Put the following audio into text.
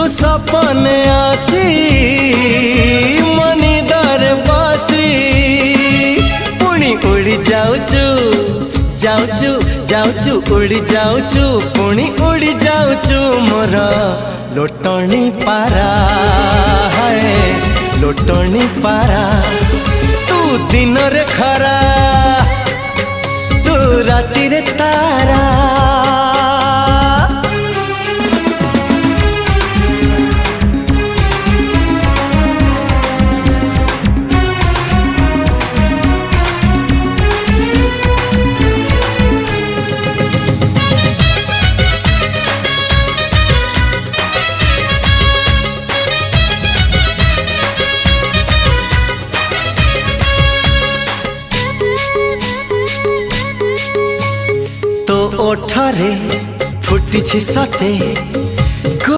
तू सपने आसी मनिदर बसी पुणी उड़ी जाऊचु जाऊचु जाऊचु उड़ी जाऊचु पुणी उड़ी जाऊचु मोर लोटणी पारा है लोटणी पारा तू दिन रे खरा तू राति रे तारा ओठरे फुटी सते